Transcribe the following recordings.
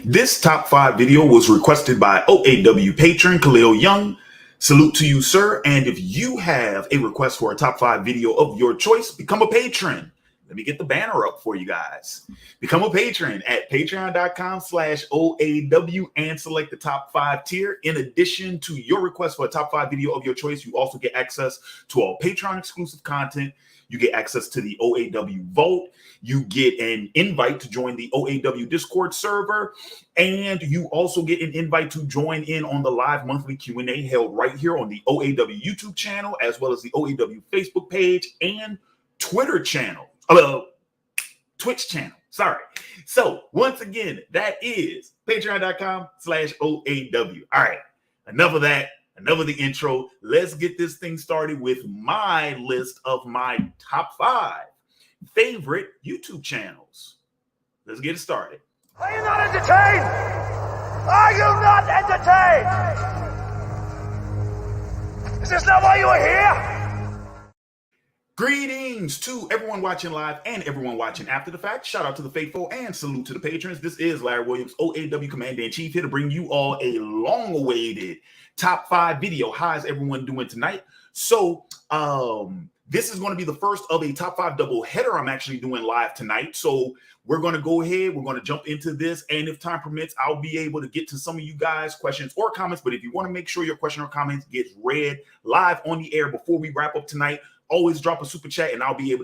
This top 5 video was requested by OAW patron Khalil Young. Salute to you, sir. And if you have a request for a top 5 video of your choice, become a patron. Let me get the banner up for you guys. Become a patron at patreon.com/OAW and select the top 5 tier. In addition to your request for a top 5 video of your choice, you also get access to all Patreon exclusive content. You get access to the OAW Vault. You get an invite to join the OAW Discord server. And you also get an invite to join in on the live monthly Q&A held right here on the OAW YouTube channel, as well as the OAW Facebook page and Twitter channel. Twitch channel. Sorry. So once again, that is patreon.com/OAW. All right. Enough of that. Enough of the intro. Let's get this thing started with my list of my top 5 favorite YouTube channels. Let's get it started. Are you not entertained? Are you not entertained? Is this not why you are here? Greetings to everyone watching live and everyone watching after the fact. Shout out to the faithful and salute to the patrons. This is Larry Williams, OAW Commander-in-Chief, here to bring you all a long-awaited top 5 video. How's everyone doing tonight? So, this is going to be the first of a top 5 double header I'm actually doing live tonight. So we're going to go ahead. We're going to jump into this. And if time permits, I'll be able to get to some of you guys' questions or comments. But if you want to make sure your question or comments gets read live on the air before we wrap up tonight, always drop a super chat and I'll be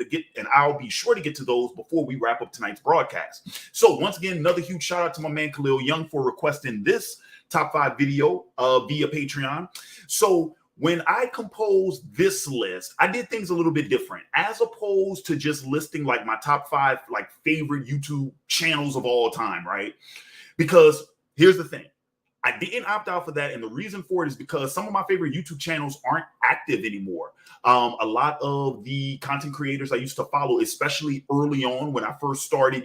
sure to get to those before we wrap up tonight's broadcast. So once again, another huge shout out to my man Khalil Young for requesting this top 5 video via Patreon. So when I composed this list, I did things a little bit different, as opposed to just listing like my top 5 like favorite YouTube channels of all time, right? Because here's the thing. I didn't opt out for that. And the reason for it is because some of my favorite YouTube channels aren't active anymore. A lot of the content creators I used to follow, especially early on when I first started,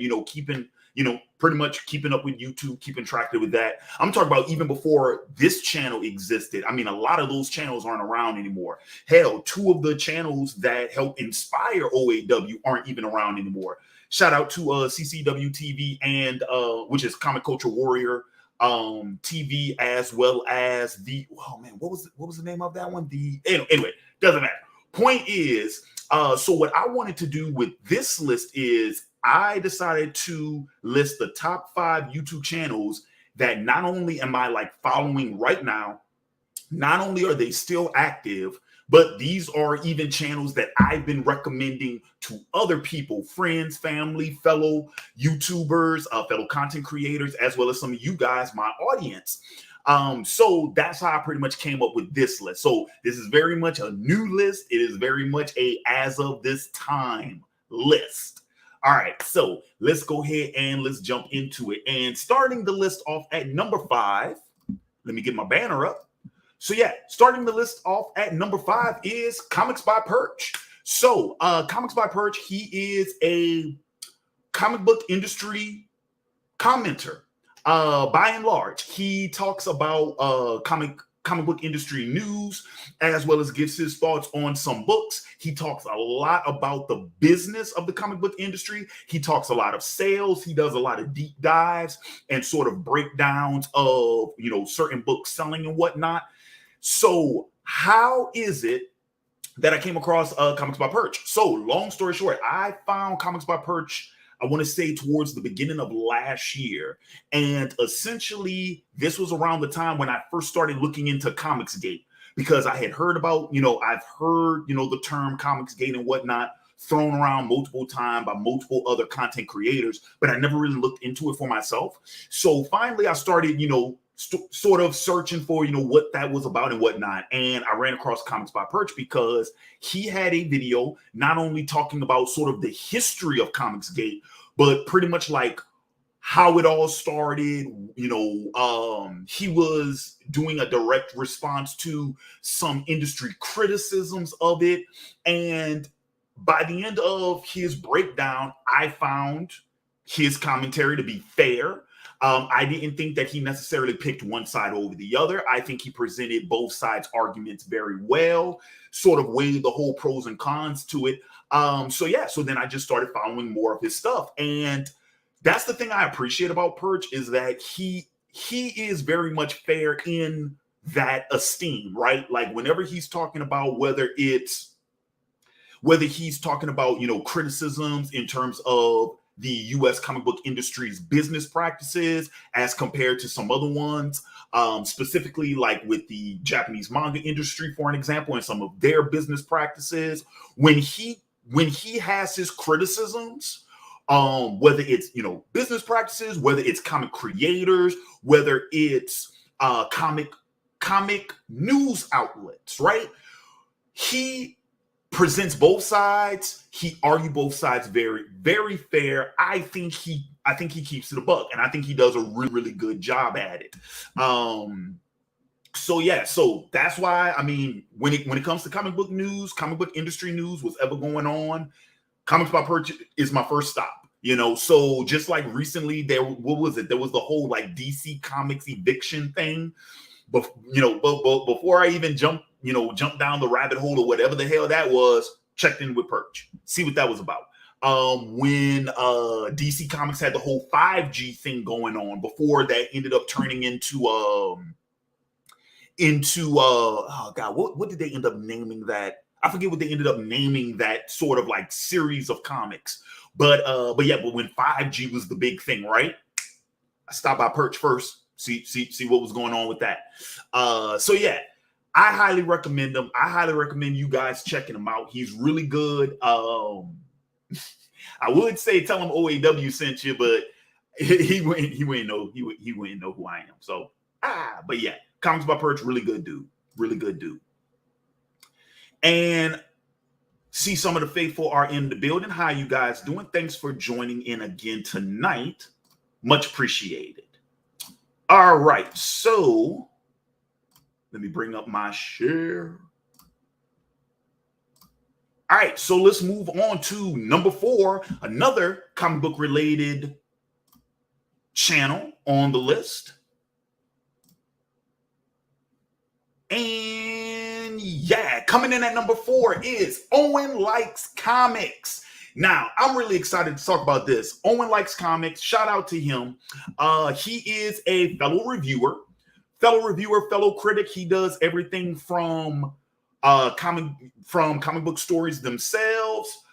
pretty much keeping up with YouTube, keeping track with that. I'm talking about even before this channel existed. I mean, a lot of those channels aren't around anymore. Hell, 2 of the channels that helped inspire OAW aren't even around anymore. Shout out to CCW TV and which is Comic Culture Warrior TV, as well as the what was the name of that one? Anyway, doesn't matter. Point is, so what I wanted to do with this list is I decided to list the top 5 YouTube channels that not only am I like following right now, not only are they still active, but these are even channels that I've been recommending to other people, friends, family, fellow YouTubers, fellow content creators, as well as some of you guys, my audience. So that's how I pretty much came up with this list. So this is very much a new list. It is very much a as of this time list. All right, so let's go ahead and let's jump into it. And starting the list off at number 5, let me get my banner up. So yeah, starting the list off at number 5 is Comics by Perch. So Comics by Perch, he is a comic book industry commenter. By and large, he talks about comic book industry news, as well as gives his thoughts on some books. He talks a lot about the business of the comic book industry. He talks a lot of sales. He does a lot of deep dives and sort of breakdowns of, certain books selling and whatnot. So how is it that I came across Comics by Perch? So long story short, I found Comics by Perch, I want to say towards the beginning of last year. And essentially, this was around the time when I first started looking into Comicsgate, because I had heard about, I've heard, the term Comicsgate and whatnot thrown around multiple times by multiple other content creators, but I never really looked into it for myself. So finally, I started, sort of searching for, what that was about and whatnot. And I ran across Comics by Perch because he had a video not only talking about sort of the history of Comicsgate, but pretty much like how it all started. He was doing a direct response to some industry criticisms of it. And by the end of his breakdown, I found his commentary to be fair. I didn't think that he necessarily picked one side over the other. I think he presented both sides' arguments very well, sort of weighed the whole pros and cons to it. So then I just started following more of his stuff. And that's the thing I appreciate about Perch, is that he is very much fair in that esteem, right? Like whenever he's talking about whether he's talking about, criticisms in terms of the US comic book industry's business practices as compared to some other ones, specifically like with the Japanese manga industry, for an example, and some of their business practices. When he has his criticisms, whether it's business practices, whether it's comic creators, whether it's comic news outlets, right? He presents both sides. He argues both sides very, very fair. I think he keeps it a buck, and I think he does a really, really good job at it. So that's why, I mean, when it comes to comic book news, comic book industry news, what's ever going on, Comics by Perch is my first stop. So just like recently, there was the whole like DC Comics eviction thing. But before I even jump down the rabbit hole or whatever the hell that was, checked in with Perch, see what that was about. When DC Comics had the whole 5G thing going on, before that ended up turning into oh god, what did they end up naming that? I forget what they ended up naming that sort of like series of comics. But when 5G was the big thing, right? I stopped by Perch first. See what was going on with that. I highly recommend him. I highly recommend you guys checking him out. He's really good. I would say tell him OAW sent you, but he wouldn't know who I am. So but yeah, Comics by Perch, really good dude. Really good dude. And see, some of the faithful are in the building. How you guys doing? Thanks for joining in again tonight. Much appreciated. All right, so let me bring up my share. All right, so let's move on to number 4, another comic book related channel on the list. And yeah, coming in at number 4 is Owen Likes Comics. Now, I'm really excited to talk about this. Owen Likes Comics. Shout out to him. He is a fellow reviewer, fellow critic. He does everything from comic book stories themselves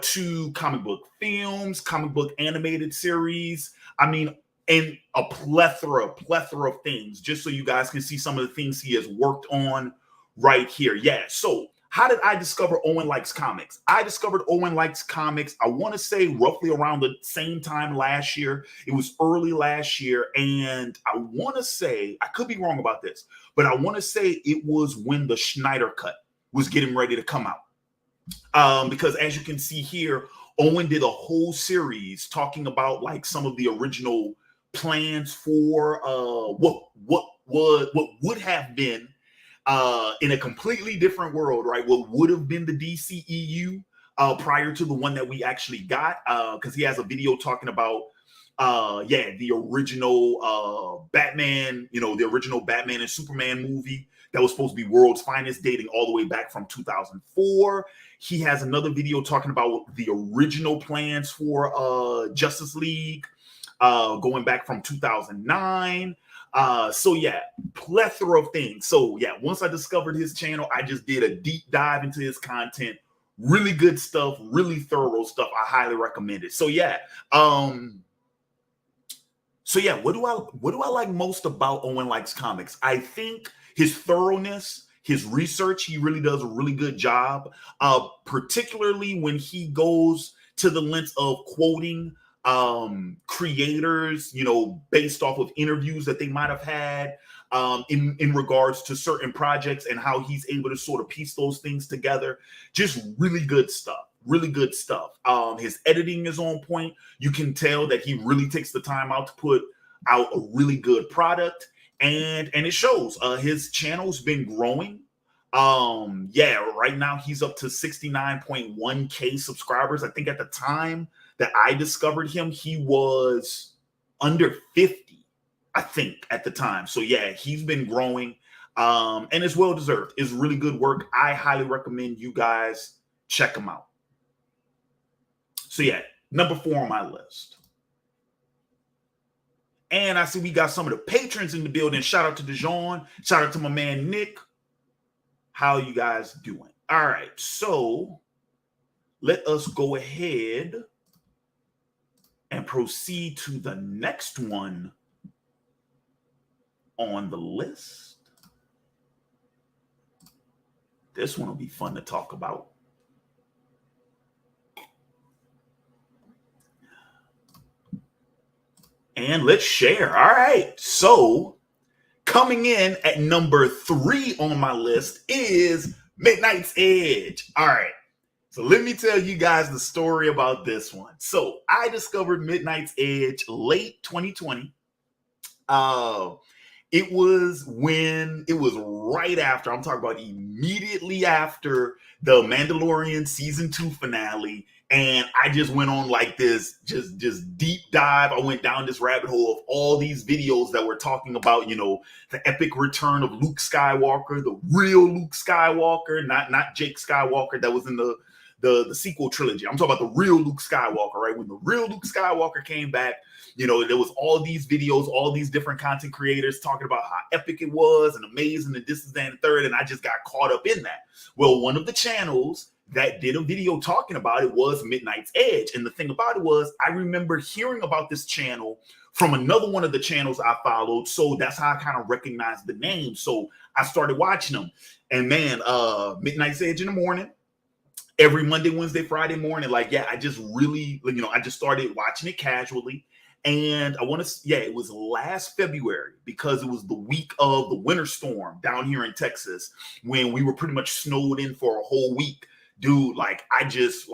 to comic book films, comic book animated series. I mean, and a plethora of things, just so you guys can see some of the things he has worked on right here. Yeah, so how did I discover Owen Likes Comics? I discovered Owen Likes Comics, I want to say roughly around the same time last year. It was early last year. And I want to say, I could be wrong about this, but I want to say it was when the Schneider Cut was getting ready to come out. Because as you can see here, Owen did a whole series talking about like some of the original plans for what would have been in a completely different world, right? What would have been the DCEU prior to the one that we actually got, because he has a video talking about the original Batman, the original Batman and Superman movie that was supposed to be world's finest, dating all the way back from 2004. He has another video talking about the original plans for Justice League going back from 2009. Plethora of things. So yeah, once I discovered his channel, I just did a deep dive into his content. Really good stuff, really thorough stuff. I highly recommend it. What do I like most about Owen Likes Comics? I think his thoroughness, his research. He really does a really good job, particularly when he goes to the length of quoting creators, based off of interviews that they might have had in regards to certain projects, and how he's able to sort of piece those things together. Just really good stuff. His editing is on point. You can tell that he really takes the time out to put out a really good product, and it shows. His channel's been growing. Right now he's up to 69.1k subscribers. I think at the time that I discovered him, he was under 50, I think, at the time. So yeah, he's been growing, and it's well deserved. It's really good work. I highly recommend you guys check him out. So yeah, number 4 on my list. And I see we got some of the patrons in the building. Shout out to DeJean. Shout out to my man Nick. How you guys doing? All right, so let us go ahead and proceed to the next one on the list. This one will be fun to talk about. And let's share. All right. So coming in at number 3 on my list is Midnight's Edge. All right. So let me tell you guys the story about this one. So I discovered Midnight's Edge late 2020. It was right after, I'm talking about immediately after the Mandalorian season 2 finale. And I just went on like this, just deep dive. I went down this rabbit hole of all these videos that were talking about, the epic return of Luke Skywalker, the real Luke Skywalker, not Jake Skywalker that was in the sequel trilogy. I'm talking about the real Luke Skywalker, right? When the real Luke Skywalker came back, there was all these videos, all these different content creators talking about how epic it was and amazing and this is that and third. And I just got caught up in that. Well, one of the channels that did a video talking about it was Midnight's Edge. And the thing about it was I remember hearing about this channel from another one of the channels I followed. So that's how I kind of recognized the name. So I started watching them. And man, Midnight's Edge in the morning, every Monday, Wednesday, Friday morning. I just really, I just started watching it casually. And it was last February because it was the week of the winter storm down here in Texas when we were pretty much snowed in for a whole week. Dude, I just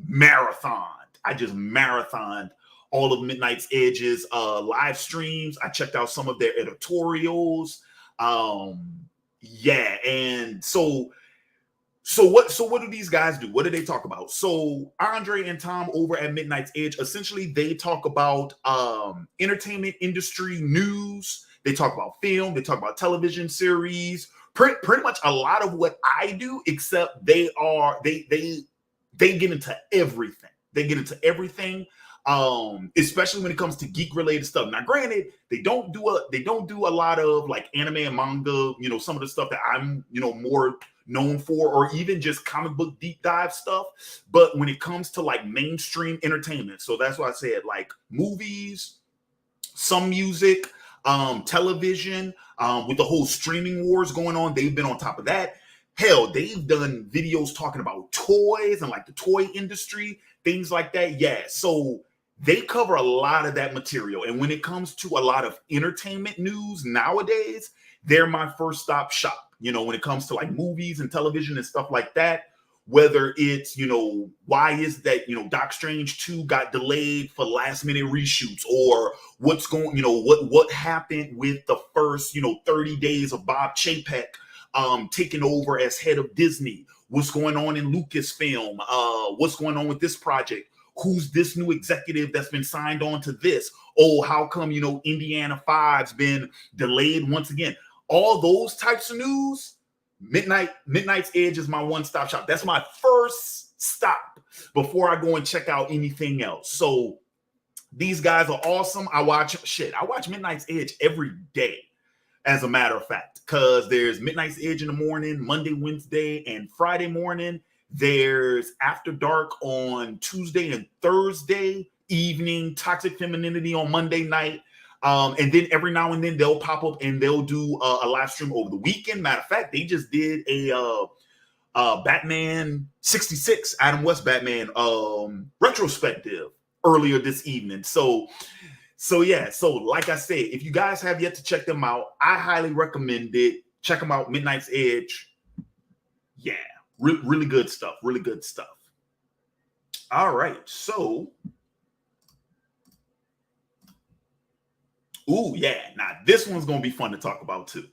marathoned. I just marathoned all of Midnight's Edge's live streams. I checked out some of their editorials. And so what do these guys do? What do they talk about? So Andre and Tom over at Midnight's Edge, essentially they talk about entertainment industry news. They talk about film. They talk about television series. Pretty much a lot of what I do, except they get into everything. They get into everything, especially when it comes to geek related stuff. Now, granted, they don't do a lot of anime and manga. Some of the stuff that I'm more known for, or even just comic book deep dive stuff. But when it comes to mainstream entertainment, so that's why I said movies, some music, television, with the whole streaming wars going on, they've been on top of that. Hell, they've done videos talking about toys and the toy industry, things like that. Yeah, so they cover a lot of that material. And when it comes to a lot of entertainment news nowadays, they're my first stop shop. When it comes to movies and television and stuff like that, whether it's, why is that, Doc Strange 2 got delayed for last minute reshoots, or what's going, what happened with the first, 30 days of Bob Chapek taking over as head of Disney, what's going on in Lucasfilm, what's going on with this project, who's this new executive that's been signed on to this, oh, how come, Indiana 5's been delayed once again. All those types of news, Midnight's Edge is my one-stop shop. That's my first stop before I go and check out anything else. So these guys are awesome. I watch Midnight's Edge every day, as a matter of fact, because there's Midnight's Edge in the morning, Monday, Wednesday, and Friday morning. There's After Dark on Tuesday and Thursday evening, Toxic Femininity on Monday night. And then every now and then they'll pop up and they'll do a live stream over the weekend. Matter of fact, they just did a Batman 66, Adam West Batman retrospective earlier this evening. So like I said, if you guys have yet to check them out, I highly recommend it. Check them out, Midnight's Edge. Yeah, really good stuff. Really good stuff. All right, so. Ooh, yeah. Now, this one's going to be fun to talk about, too.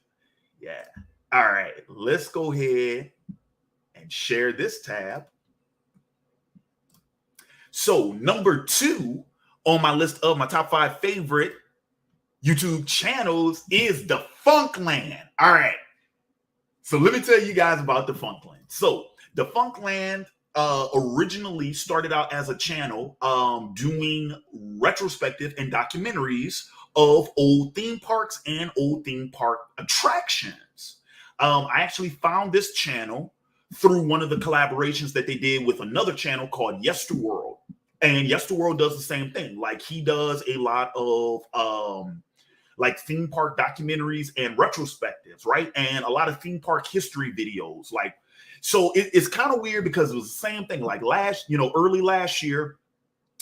Yeah. All right. Let's go ahead and share this tab. So, number 2 on my list of my top 5 favorite YouTube channels is Defunctland. All right. So, let me tell you guys about Defunctland. So, Defunctland originally started out as a channel doing retrospective and documentaries of old theme parks and old theme park attractions. I actually found this channel through one of the collaborations that they did with another channel called Yesterworld. And Yesterworld does the same thing. Like, he does a lot of like theme park documentaries and retrospectives, right? And a lot of theme park history videos. Like, so it's kind of weird because it was the same thing. Like early last year,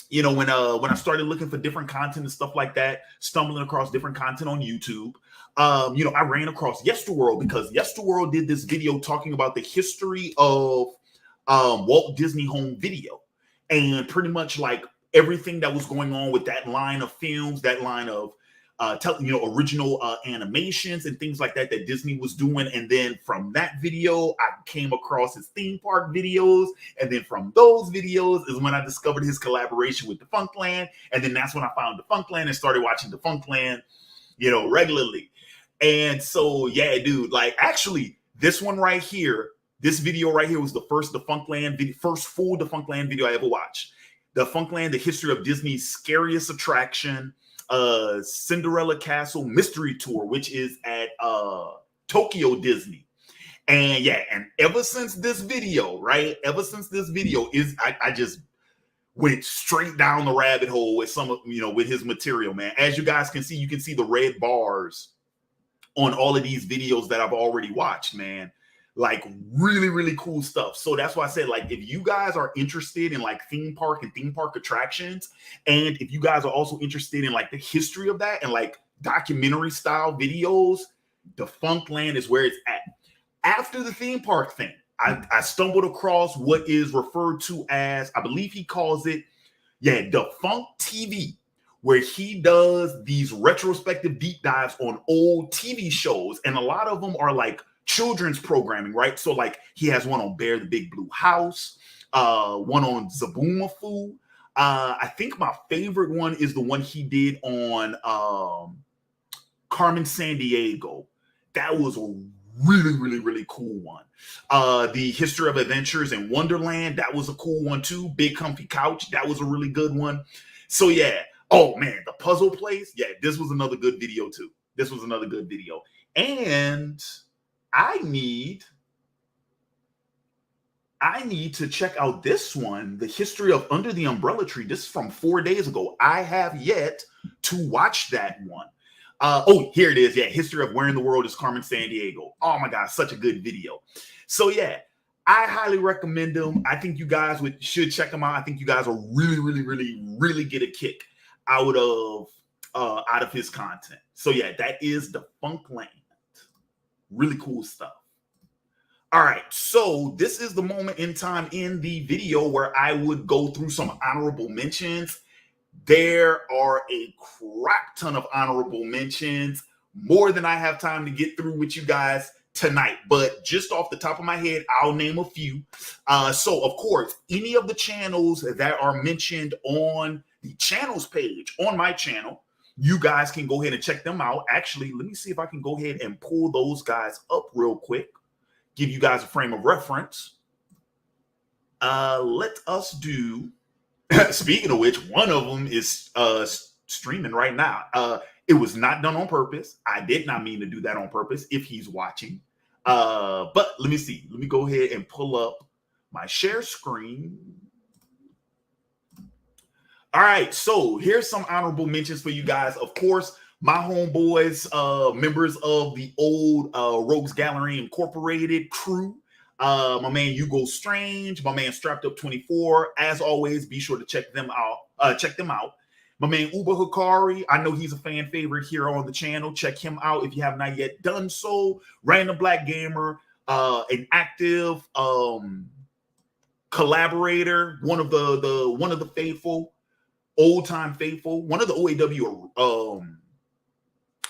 when I started looking for different content and stuff like that, stumbling across different content on YouTube, I ran across Yesterworld because Yesterworld did this video talking about the history of Walt Disney Home Video, and pretty much like everything that was going on with that line of films, that line of original animations and things like that Disney was doing. And then from that video, I came across his theme park videos. And then from those videos is when I discovered his collaboration with Defunctland. And then that's when I found Defunctland and started watching Defunctland, regularly. And so, yeah, dude, like, actually, this one right here, this video right here was the first full Defunctland video I ever watched. Defunctland, the history of Disney's scariest attraction, Cinderella Castle Mystery Tour, which is at Tokyo Disney. And yeah, and ever since this video, I just went straight down the rabbit hole with with his material, man. As you guys can see, you can see the red bars on all of these videos that I've already watched, man. Like, really, really cool stuff. So that's why I said, like, if you guys are interested in like theme park and theme park attractions, and if you guys are also interested in like the history of that and like documentary style videos, Defunctland is where it's at. After the theme park thing, I stumbled across what is referred to as, I believe he calls it, Defunct TV, where he does these retrospective deep dives on old TV shows. And a lot of them are like children's programming, right? So like he has one on Bear the Big Blue House, one on Zaboomafoo. I think my favorite one is the one he did on Carmen Sandiego. That was a really, really, really cool one. The History of Adventures in Wonderland, that was a cool one too. Big Comfy Couch, that was a really good one. So yeah. Oh man, the Puzzle Place. Yeah, this was another good video too. And I need to check out this one, the history of Under the Umbrella Tree. This is from 4 days ago. I have yet to watch that one. Here it is. Yeah, History of Where in the World is Carmen Sandiego. Oh my God, such a good video. So yeah, I highly recommend them. I think you guys should check them out. I think you guys will really, really, really, really get a kick out of his content. So yeah, that is Defunctland. Really cool stuff. All right, so this is the moment in time in the video where I would go through some honorable mentions. There are a crap ton of honorable mentions, more than I have time to get through with you guys tonight. But just off the top of my head, I'll name a few. So of course, any of the channels that are mentioned on the channels page on my channel, you guys can go ahead and check them out. Actually, let me see if I can go ahead and pull those guys up real quick, give you guys a frame of reference. Let us do, speaking of which, one of them is streaming right now. It was not done on purpose. I did not mean to do that on purpose if he's watching. But let me see. Let me go ahead and pull up my share screen. All right, so here's some honorable mentions for you guys. Of course, my homeboys, members of the old Rogues Gallery Incorporated crew. My man Hugo Strange, my man Strapped Up 24. As always, be sure to check them out. My man Uber Hikari, I know he's a fan favorite here on the channel. Check him out if you have not yet done so. Random Black Gamer, an active collaborator, one of the faithful. Old time faithful, one of the OAW.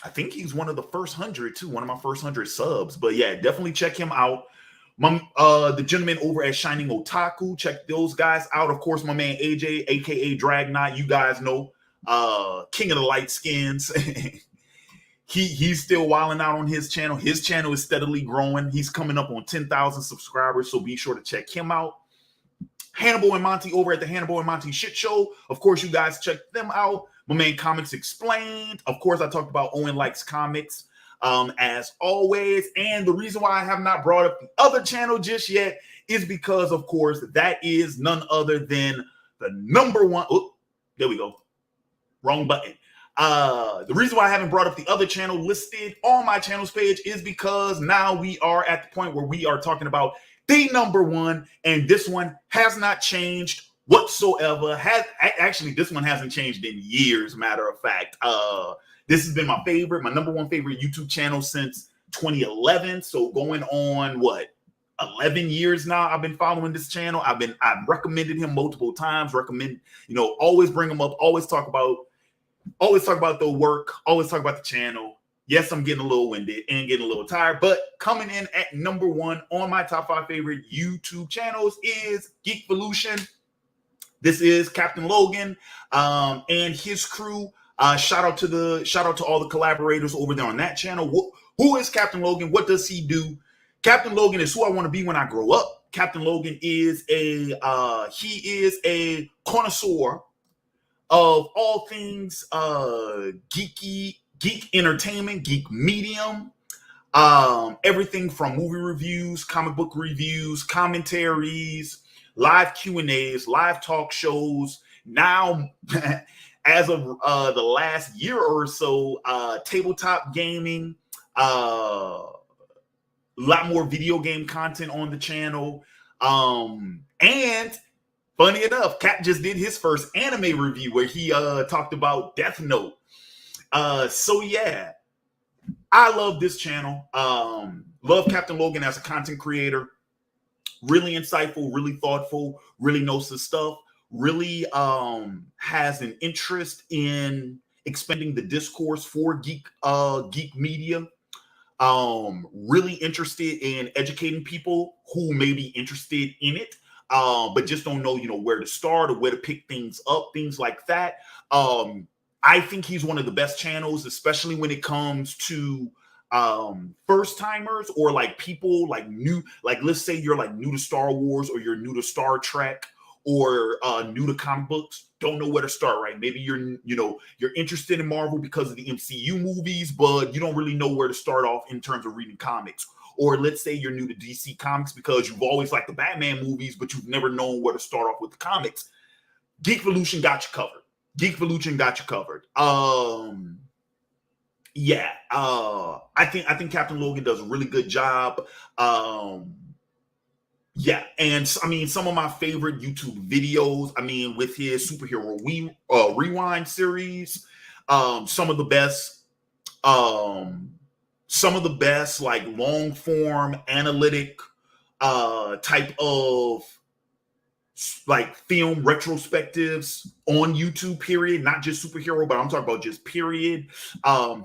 I think he's one of the first 100 too, one of my first 100 subs. But yeah, definitely check him out. The gentleman over at Shining Otaku, check those guys out. Of course, my man AJ, aka Dragnot, you guys know, King of the Light Skins. He's still wilding out on his channel. His channel is steadily growing. He's coming up on 10,000 subscribers, so be sure to check him out. Hannibal and Monty over at the Hannibal and Monty Shit Show. Of course, you guys check them out. My man Comics Explained. Of course, I talked about Owen Likes Comics as always. And the reason why I have not brought up the other channel just yet is because, of course, that is none other than the number one. Oh, there we go. Wrong button. The reason why I haven't brought up the other channel listed on my channels page is because now we are at the point where we are talking about the number one, and this one has not changed whatsoever. Actually, this one hasn't changed in years, matter of fact. This has been my number one favorite YouTube channel since 2011. So going on, 11 years now I've been following this channel. I've recommended him multiple times, always bring him up, always talk about the work, always talk about the channel. Yes, I'm getting a little winded and getting a little tired, but coming in at number one on my top 5 favorite YouTube channels is Geekvolution. This is Captain Logan and his crew. Shout out to all the collaborators over there on that channel. Who is Captain Logan? What does he do? Captain Logan is who I want to be when I grow up. Captain Logan is a connoisseur of all things geek entertainment, geek medium, everything from movie reviews, comic book reviews, commentaries, live Q&As, live talk shows. Now, as of the last year or so, tabletop gaming, a lot more video game content on the channel. And funny enough, Cap just did his first anime review where he talked about Death Note. So yeah, I love this channel. Love Captain Logan as a content creator. Really insightful, really thoughtful, really knows his stuff. Really has an interest in expanding the discourse for geek media. Really interested in educating people who may be interested in it, but just don't know, where to start or where to pick things up, things like that. I think he's one of the best channels, especially when it comes to first timers or like people like new, like let's say you're like new to Star Wars or you're new to Star Trek or new to comic books, don't know where to start, right? Maybe you're interested in Marvel because of the MCU movies, but you don't really know where to start off in terms of reading comics. Or let's say you're new to DC Comics because you've always liked the Batman movies, but you've never known where to start off with the comics. Geekvolution got you covered. Geekvolution got you covered. I think Captain Logan does a really good job. And I mean, some of my favorite YouTube videos, with his superhero rewind series, some of the best like long form analytic type of like film retrospectives on YouTube, period, not just superhero, but I'm talking about just period.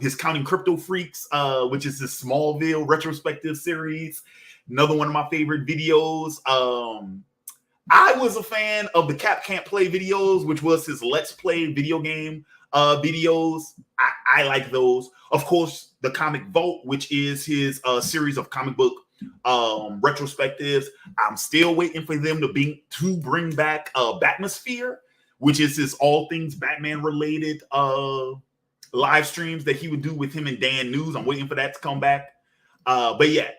His Counting Crypto Freaks, which is his Smallville retrospective series. Another one of my favorite videos. I was a fan of the Cap Can't Play videos, which was his Let's Play video game videos. I like those. Of course, the Comic Vault, which is his series of comic book retrospectives. I'm still waiting for them to bring back Batmosphere, which is his all things Batman related live streams that he would do with him and Dan News. I'm waiting for that to come back. But yeah,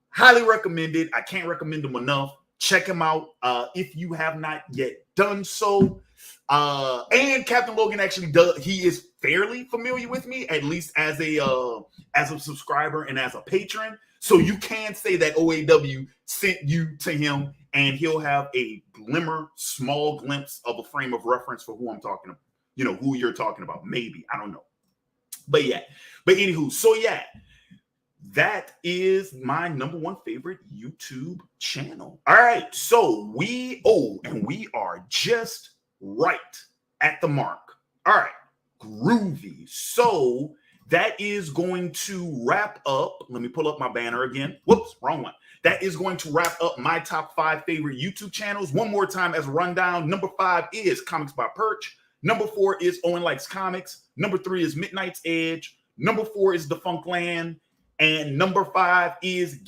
highly recommended. I can't recommend him enough. Check him out if you have not yet done so. And Captain Logan actually he is fairly familiar with me, at least as a subscriber and as a patron. So you can say that OAW sent you to him, and he'll have a small glimpse of a frame of reference for who I'm talking about, who you're talking about. Maybe, I don't know. But anywho, so yeah, that is my number one favorite YouTube channel. All right, so we are just right at the mark. All right, groovy. So that is going to wrap up. Let me pull up my banner again. Whoops, wrong one. That is going to wrap up my top 5 favorite YouTube channels. One more time as a rundown. Number 5 is Comics by Perch. Number 4 is Owen Likes Comics. Number 3 is Midnight's Edge. Number 4 is Defunctland. And number 5 is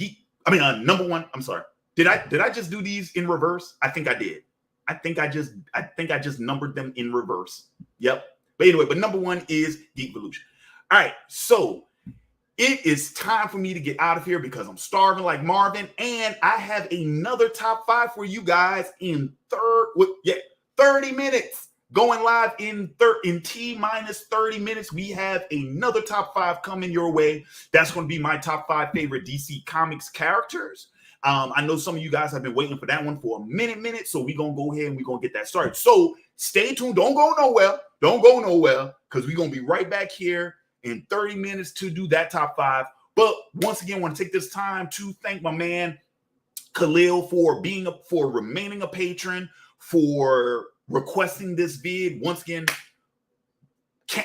number 1, I'm sorry. Did I just do these in reverse? I think I did. I think I just numbered them in reverse. Yep. But anyway, but number 1 is Geekvolution. All right, so it is time for me to get out of here because I'm starving like Marvin, and I have another top 5 for you guys in 30 minutes. Going live in T-minus 30 minutes. We have another top 5 coming your way. That's going to be my top 5 favorite DC Comics characters. I know some of you guys have been waiting for that one for a minute, so we're going to go ahead and we're going to get that started. So stay tuned. Don't go nowhere. Don't go nowhere because we're going to be right back here in 30 minutes to do that top 5. But once again, I want to take this time to thank my man Khalil for remaining a patron, for requesting this vid. Once again,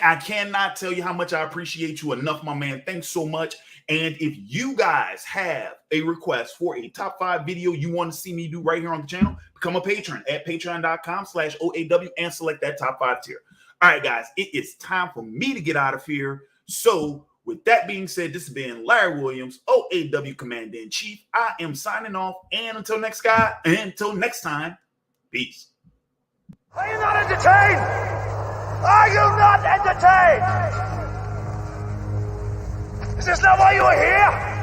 I cannot tell you how much I appreciate you enough, my man. Thanks so much. And if you guys have a request for a top 5 video you want to see me do right here on the channel, become a patron at patreon.com/OAW and select that top 5 tier. All right, guys, it is time for me to get out of here. So with that being said, this has been Larry Williams, OAW Commander-in-Chief. I am signing off. And until next time, peace. Are you not entertained? Are you not entertained? Is this not why you are here?